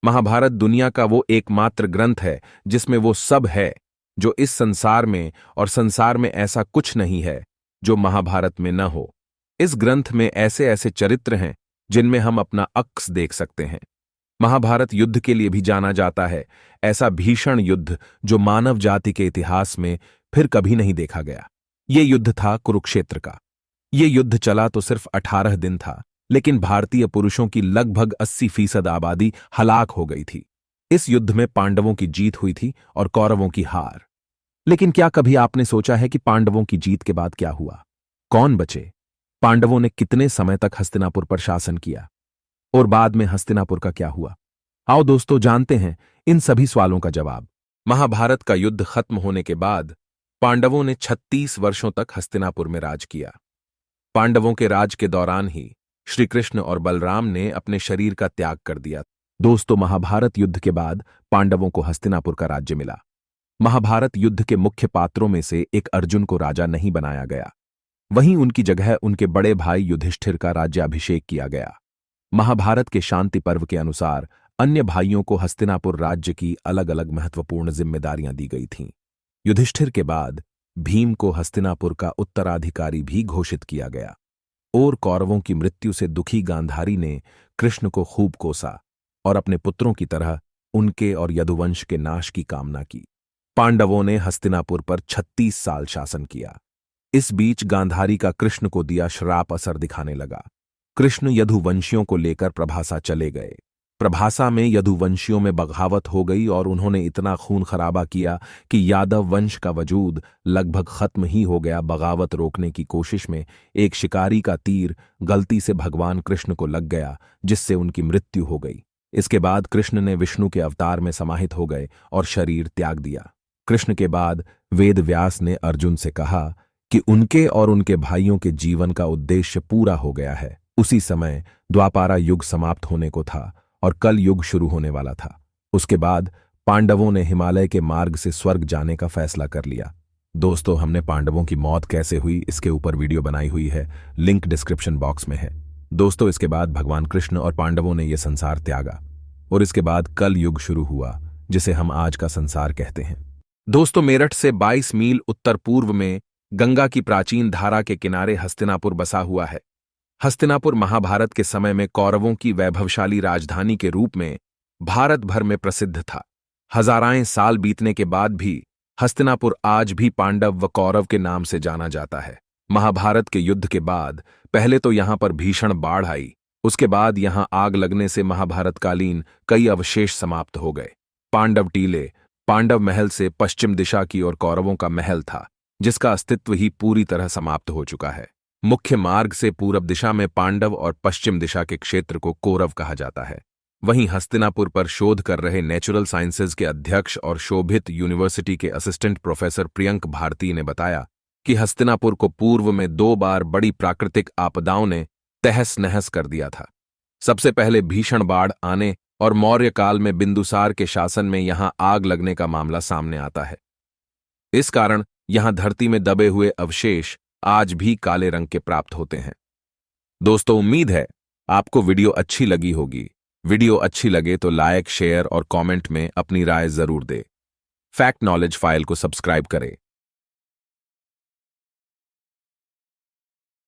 महाभारत दुनिया का वो एकमात्र ग्रंथ है जिसमें वो सब है जो इस संसार में, और संसार में ऐसा कुछ नहीं है जो महाभारत में न हो। इस ग्रंथ में ऐसे ऐसे चरित्र हैं जिनमें हम अपना अक्स देख सकते हैं। महाभारत युद्ध के लिए भी जाना जाता है, ऐसा भीषण युद्ध जो मानव जाति के इतिहास में फिर कभी नहीं देखा गया। ये युद्ध था कुरुक्षेत्र का। ये युद्ध चला तो सिर्फ 18 दिन था, लेकिन भारतीय पुरुषों की लगभग 80% आबादी हलाक हो गई थी। इस युद्ध में पांडवों की जीत हुई थी और कौरवों की हार। लेकिन क्या कभी आपने सोचा है कि पांडवों की जीत के बाद क्या हुआ? कौन बचे? पांडवों ने कितने समय तक हस्तिनापुर पर शासन किया? और बाद में हस्तिनापुर का क्या हुआ? आओ दोस्तों, जानते हैं इन सभी सवालों का जवाब। महाभारत का युद्ध खत्म होने के बाद पांडवों ने 36 वर्षों तक हस्तिनापुर में राज किया। पांडवों के राज के दौरान ही श्री कृष्ण और बलराम ने अपने शरीर का त्याग कर दिया। दोस्तों, महाभारत युद्ध के बाद पांडवों को हस्तिनापुर का राज्य मिला। महाभारत युद्ध के मुख्य पात्रों में से एक अर्जुन को राजा नहीं बनाया गया। वहीं उनकी जगह उनके बड़े भाई युधिष्ठिर का राज्याभिषेक किया गया। महाभारत के शांति पर्व के अनुसार अन्य भाइयों को हस्तिनापुर राज्य की अलग अलग महत्वपूर्ण जिम्मेदारियां दी गई थीं। युधिष्ठिर के बाद भीम को हस्तिनापुर का उत्तराधिकारी भी घोषित किया गया। और कौरवों की मृत्यु से दुखी गांधारी ने कृष्ण को खूब कोसा और अपने पुत्रों की तरह उनके और यदुवंश के नाश की कामना की। पांडवों ने हस्तिनापुर पर 36 साल शासन किया। इस बीच गांधारी का कृष्ण को दिया श्राप असर दिखाने लगा। कृष्ण यदुवंशियों को लेकर प्रभासा चले गए। प्रभासा में यदुवंशियों में बगावत हो गई और उन्होंने इतना खून खराबा किया कि यादव वंश का वजूद लगभग खत्म ही हो गया। बगावत रोकने की कोशिश में एक शिकारी का तीर गलती से भगवान कृष्ण को लग गया, जिससे उनकी मृत्यु हो गई। इसके बाद कृष्ण ने विष्णु के अवतार में समाहित हो गए और शरीर त्याग दिया। कृष्ण के बाद वेद व्यास ने अर्जुन से कहा कि उनके और उनके भाइयों के जीवन का उद्देश्य पूरा हो गया है। उसी समय द्वापारा युग समाप्त होने को था और कल युग शुरू होने वाला था। उसके बाद पांडवों ने हिमालय के मार्ग से स्वर्ग जाने का फैसला कर लिया। दोस्तों, हमने पांडवों की मौत कैसे हुई इसके ऊपर वीडियो बनाई हुई है, लिंक डिस्क्रिप्शन बॉक्स में है। दोस्तों, इसके बाद भगवान कृष्ण और पांडवों ने यह संसार त्यागा और इसके बाद कल युग शुरू हुआ, जिसे हम आज का संसार कहते हैं। दोस्तों, मेरठ से 22 मील उत्तर पूर्व में गंगा की प्राचीन धारा के किनारे हस्तिनापुर बसा हुआ है। हस्तिनापुर महाभारत के समय में कौरवों की वैभवशाली राजधानी के रूप में भारत भर में प्रसिद्ध था। हजाराएं साल बीतने के बाद भी हस्तिनापुर आज भी पांडव व कौरव के नाम से जाना जाता है। महाभारत के युद्ध के बाद पहले तो यहां पर भीषण बाढ़ आई। उसके बाद यहां आग लगने से महाभारतकालीन कई अवशेष समाप्त हो गए। पांडव टीले, पांडव महल से पश्चिम दिशा की ओर कौरवों का महल था, जिसका अस्तित्व ही पूरी तरह समाप्त हो चुका है। मुख्य मार्ग से पूरब दिशा में पांडव और पश्चिम दिशा के क्षेत्र को कौरव कहा जाता है। वहीं हस्तिनापुर पर शोध कर रहे नेचुरल साइंसेज के अध्यक्ष और शोभित यूनिवर्सिटी के असिस्टेंट प्रोफेसर प्रियंक भारती ने बताया कि हस्तिनापुर को पूर्व में 2 बार बड़ी प्राकृतिक आपदाओं ने तहस नहस कर दिया था। सबसे पहले भीषण बाढ़ आने और मौर्य काल में बिंदुसार के शासन में यहां आग लगने का मामला सामने आता है। इस कारण यहां धरती में दबे हुए अवशेष आज भी काले रंग के प्राप्त होते हैं। दोस्तों, उम्मीद है आपको वीडियो अच्छी लगी होगी। वीडियो अच्छी लगे तो लाइक, शेयर और कमेंट में अपनी राय जरूर दें। फैक्ट नॉलेज फाइल को सब्सक्राइब करें